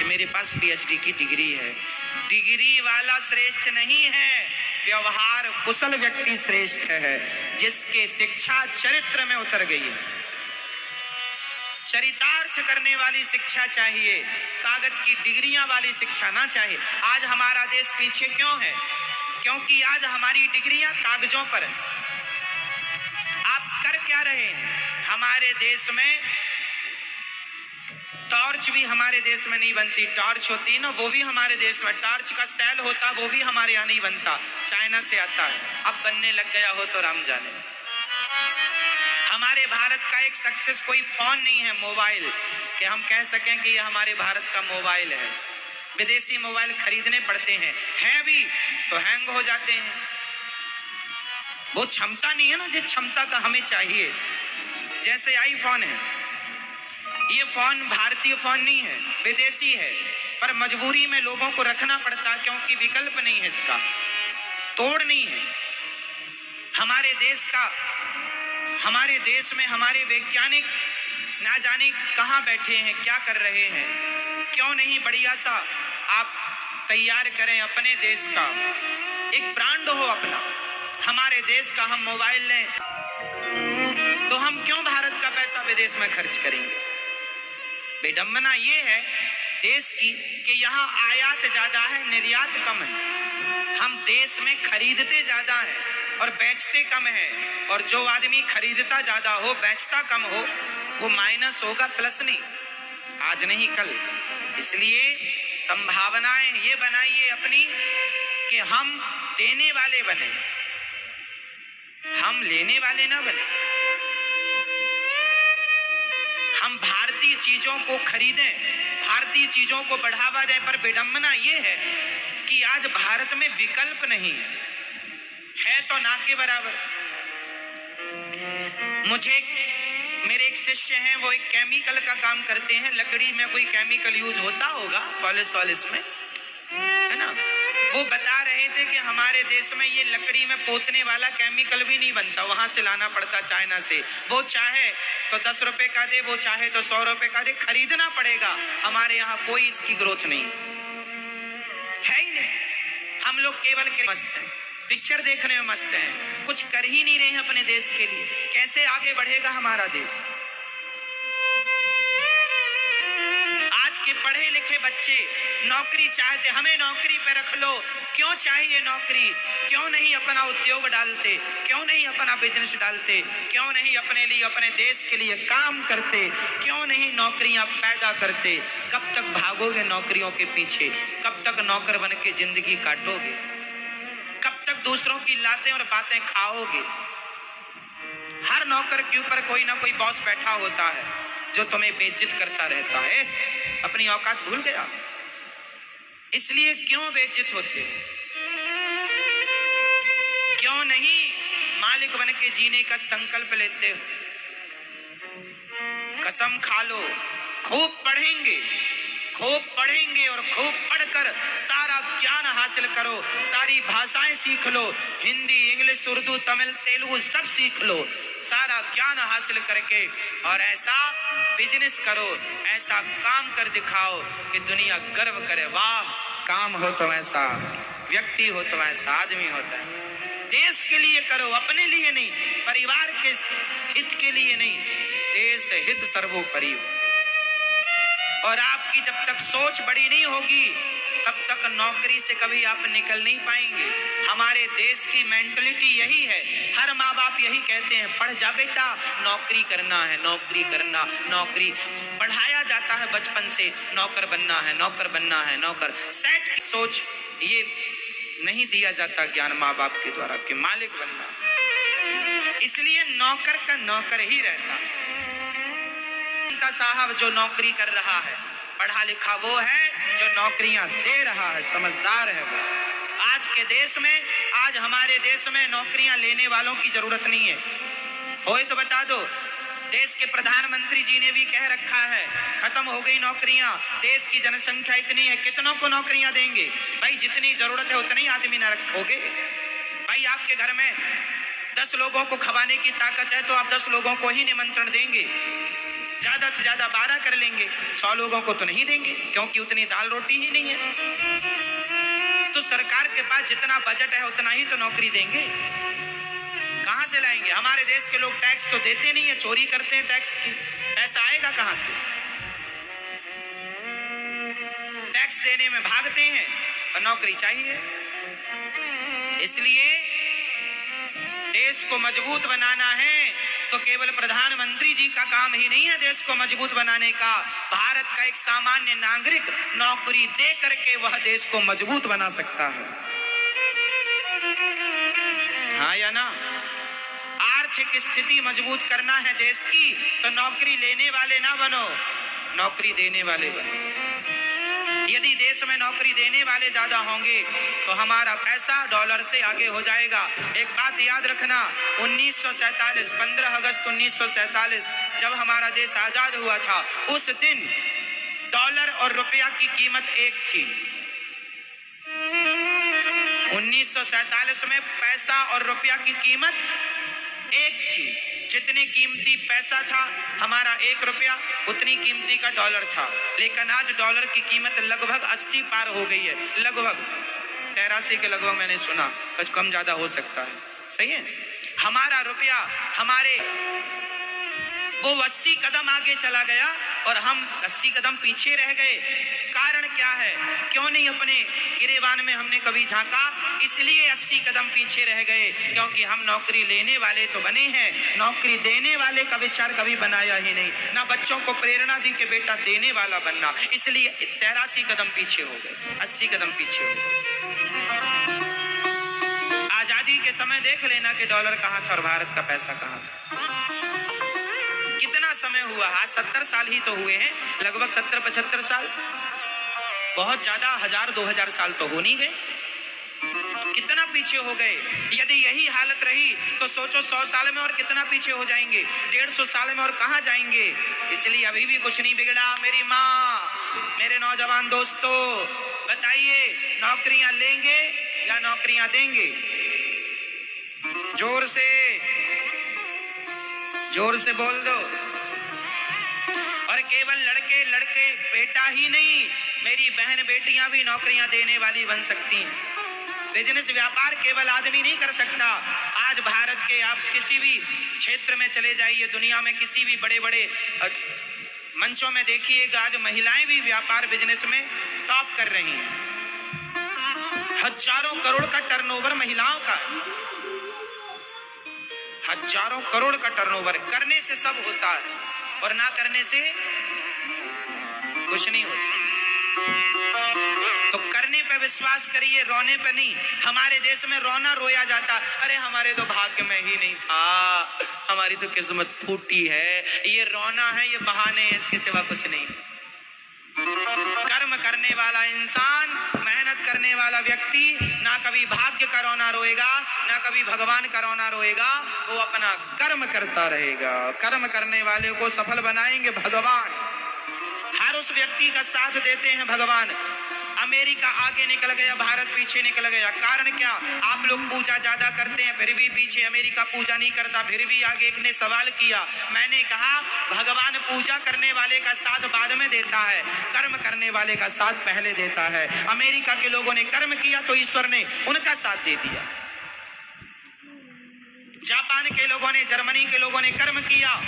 मेरे पास पीएचडी की डिग्री है। डिग्री वाला श्रेष्ठ नहीं है, व्यवहार कुशल व्यक्ति श्रेष्ठ है, जिसके शिक्षा चरित्र में उतर गई है। चरितार्थ करने वाली शिक्षा चाहिए, कागज की डिग्रियां वाली शिक्षा ना चाहिए। आज हमारा देश पीछे क्यों है? क्योंकि आज हमारी डिग्रियां कागजों पर है। आप कर क्या रहे हैं? हमारे देश में टॉर्च भी हमारे देश में नहीं बनती। टॉर्च होती है ना, वो भी हमारे देश में। टॉर्च का सेल होता, वो भी हमारे यहाँ नहीं बनता, चाइना से आता है। अब बनने लग गया हो तो राम जाने। हमारे भारत का एक सक्सेस कोई फोन नहीं है, मोबाइल, कि हम कह सकें कि ये हमारे भारत का मोबाइल है। विदेशी मोबाइल खरीदने पड़ते हैं भी तो हैंग हो जाते हैं। वो क्षमता नहीं है ना जिस क्षमता का हमें चाहिए। जैसे आईफोन है, ये फोन भारतीय फोन नहीं है, विदेशी है, पर मजबूरी में लोगों को रखना पड़ता, क्योंकि विकल्प नहीं है इसका, तोड़ नहीं है। हमारे देश में हमारे वैज्ञानिक ना जाने कहां बैठे हैं, क्या कर रहे हैं। क्यों नहीं बढ़िया सा आप तैयार करें अपने देश का, एक ब्रांड हो अपना, हमारे देश का। हम मोबाइल लें तो हम क्यों भारत का पैसा विदेश में खर्च करेंगे? विडंबना ये है देश की कि यहाँ आयात ज्यादा है, निर्यात कम है। हम देश में खरीदते ज्यादा है और बेचते कम है, और जो आदमी खरीदता ज्यादा हो बेचता कम हो, वो माइनस होगा, प्लस नहीं, आज नहीं कल। इसलिए संभावनाएं ये बनाइए अपनी कि हम देने वाले बने, हम लेने वाले ना बने। हम भारतीय चीजों को खरीदें, भारतीय चीजों को बढ़ावा दें, पर विडंबना ये है कि आज भारत में विकल्प नहीं है तो ना के बराबर। मेरे एक शिष्य हैं, वो एक केमिकल का काम करते हैं, लकड़ी में कोई केमिकल यूज होता होगा पॉलिश वॉलिश में, है ना। वो बता रहे थे कि हमारे देश में ये लकड़ी में पोतने वाला केमिकल भी नहीं बनता, वहां से लाना पड़ता चाइना से। वो चाहे तो 10 रुपए का दे, वो चाहे तो 100 रुपए का दे, खरीदना पड़ेगा। हमारे यहाँ कोई इसकी ग्रोथ नहीं है ही नहीं। हम लोग केवल मस्त हैं, पिक्चर देखने में मस्त हैं, कुछ कर ही नहीं रहे हैं अपने देश के लिए। कैसे आगे बढ़ेगा हमारा देश? आज के पढ़े लिखे बच्चे नौकरी चाहते, हमें नौकरी पे रख लो। क्यों चाहिए नौकरी? क्यों नहीं अपना उद्योग डालते? क्यों नहीं अपना बिजनेस डालते? क्यों नहीं अपने लिए, अपने देश के लिए काम करते? क्यों नहीं नौकरियां पैदा करते? कब तक भागोगे नौकरियों के पीछे? कब तक नौकर बन के जिंदगी काटोगे? कब तक दूसरों की लातें और बातें खाओगे? हर नौकर के ऊपर कोई ना कोई बॉस बैठा होता है जो तुम्हें बेइज्जत करता रहता है। अपनी औकात भूल गया? इसलिए क्यों बेइज्जत होते? क्यों नहीं मालिक बन के जीने का संकल्प लेते हो? कसम खा लो, खूब पढ़ेंगे और खूब पढ़कर सारा ज्ञान हासिल करो, सारी भाषाएं सीख लो, हिंदी, इंग्लिश, उर्दू, तमिल, तेलुगु सब सीख लो, सारा ज्ञान हासिल करके, और ऐसा बिजनेस करो, ऐसा काम कर दिखाओ कि दुनिया गर्व करे, वाह काम हो तो ऐसा, व्यक्ति हो तो ऐसा, आदमी होता है। देश के लिए करो, अपने लिए नहीं, परिवार के हित के लिए नहीं, देश हित सर्वोपरि। और आपकी जब तक सोच बड़ी नहीं होगी तब तक नौकरी से कभी आप निकल नहीं पाएंगे। हमारे देश की मेंटलिटी यही है, हर माँ बाप यही कहते हैं, पढ़ जा बेटा, नौकरी करना है, नौकरी करना, नौकरी पढ़ाया जाता है बचपन से, नौकर बनना है, नौकर बनना है, नौकर। सेट की सोच ये नहीं दिया जाता ज्ञान माँ बाप के द्वारा कि मालिक बनना। इसलिए नौकर का नौकर ही रहता। साहब जो नौकरी कर रहा है, पढ़ा लिखा वो है जो नौकरियां दे रहा है, समझदार है वो। आज के देश में, आज हमारे देश में नौकरियां लेने वालों की जरूरत नहीं है। होए तो बता दो। देश के प्रधानमंत्री जी ने भी कह रखा है, खत्म हो गई नौकरियां, देश की जनसंख्या इतनी है, कितनों को नौकरियां देंगे? भाई जितनी जरूरत है उतनी आदमी ना रखोगे। भाई आपके घर में 10 लोगों को खवाने की ताकत है तो आप 10 लोगों को ही निमंत्रण देंगे। ज्यादा से ज्यादा 12 कर लेंगे, 100 लोगों को तो नहीं देंगे क्योंकि उतनी दाल रोटी ही नहीं है। तो सरकार के पास जितना बजट है उतना ही तो नौकरी देंगे, कहां से लाएंगे? हमारे देश के लोग टैक्स तो देते नहीं है, चोरी करते हैं टैक्स की, पैसा आएगा कहां से? टैक्स देने में भागते हैं और नौकरी चाहिए। इसलिए देश को मजबूत बनाना है तो केवल प्रधानमंत्री जी का काम ही नहीं है देश को मजबूत बनाने का। भारत का एक सामान्य नागरिक नौकरी दे करके वह देश को मजबूत बना सकता है, हाँ या ना? आर्थिक स्थिति मजबूत करना है देश की तो नौकरी लेने वाले ना बनो, नौकरी देने वाले बनो। यदि देश में नौकरी देने वाले ज्यादा होंगे तो हमारा पैसा डॉलर से आगे हो जाएगा। एक बात याद रखना, 1947 15 अगस्त 1947 जब हमारा देश आजाद हुआ था, उस दिन डॉलर और रुपया की कीमत एक थी। 1947 में पैसा और रुपया की कीमत एक थी। जितनी कीमती पैसा था हमारा 1 रुपया, उतनी कीमती का डॉलर था। लेकिन आज डॉलर की कीमत लगभग 80 पार हो गई है, लगभग 83 के लगभग मैंने सुना, कुछ कम ज्यादा हो सकता है, सही है। हमारा रुपया हमारे वो 80 कदम आगे चला गया और हम 80 कदम पीछे रह गए। कारण क्या है? क्यों नहीं अपने गिरेबान में हमने कभी झांका? इसलिए 80 कदम पीछे रह गए क्योंकि हम नौकरी लेने वाले तो बने हैं, नौकरी देने वाले का विचार कभी बनाया ही नहीं। ना बच्चों को प्रेरणा दी कि बेटा देने वाला बनना, इसलिए 83 कदम पीछे हो गए, 80 कदम पीछे हो गए। आजादी के समय देख लेना कि डॉलर कहाँ था और भारत का पैसा कहाँ था। कितना समय हुआ? आज 70 साल ही तो हुए हैं, लगभग 70-75 साल, बहुत ज्यादा 1000-2000 साल तो हो नहीं गए। कितना पीछे हो गए। यदि यही हालत रही तो सोचो 100 साल में और कितना पीछे हो जाएंगे, 150 साल में और कहां जाएंगे। इसलिए अभी भी कुछ नहीं बिगड़ा। मेरी माँ, मेरे नौजवान दोस्तों, बताइए नौकरियां लेंगे या नौकरियां देंगे? जोर से बोल दो। और केवल लड़के बेटा ही नहीं, मेरी बहन बेटियां भी नौकरियां देने वाली बन सकती हैं। बिजनेस व्यापार केवल आदमी नहीं कर सकता। आज भारत के आप किसी भी क्षेत्र में चले जाइए, दुनिया में किसी भी बड़े बड़े मंचों में देखिएगा, आज महिलाएं भी व्यापार बिजनेस में टॉप कर रही हैं। हजारों करोड़ का टर्नओवर महिलाओं का, हजारों करोड़ का टर्नओवर। करने से सब होता है और ना करने से कुछ नहीं होता। तो करने पे विश्वास करिए, रोने पे नहीं। हमारे देश में रोना रोया जाता, अरे हमारे तो भाग्य में ही नहीं था, हमारी तो किस्मत फूटी है। ये रोना है, ये बहाने हैं, इसके सिवा कुछ नहीं। कर्म करने वाला इंसान, मेहनत करने वाला व्यक्ति ना कभी भाग्य का रोना रोएगा, ना कभी भगवान का रोना रोएगा। वो अपना कर्म करता रहेगा। कर्म करने वाले को सफल बनाएंगे भगवान। हर उस व्यक्ति का साथ देते हैं भगवान। अमेरिका आगे निकल गया, भारत पीछे निकल गया। कारण क्या? आप लोग पूजा ज्यादा करते हैं फिर भी पीछे, अमेरिका पूजा नहीं करता फिर भी आगे। एक ने सवाल किया, मैंने कहा भगवान पूजा करने वाले का साथ बाद में देता है, कर्म करने वाले का साथ पहले देता है। अमेरिका के लोगों ने कर्म किया तो ईश्वर ने उनका साथ दे दिया। जापान के लोगों ने, जर्मनी के लोगों ने कर्म किया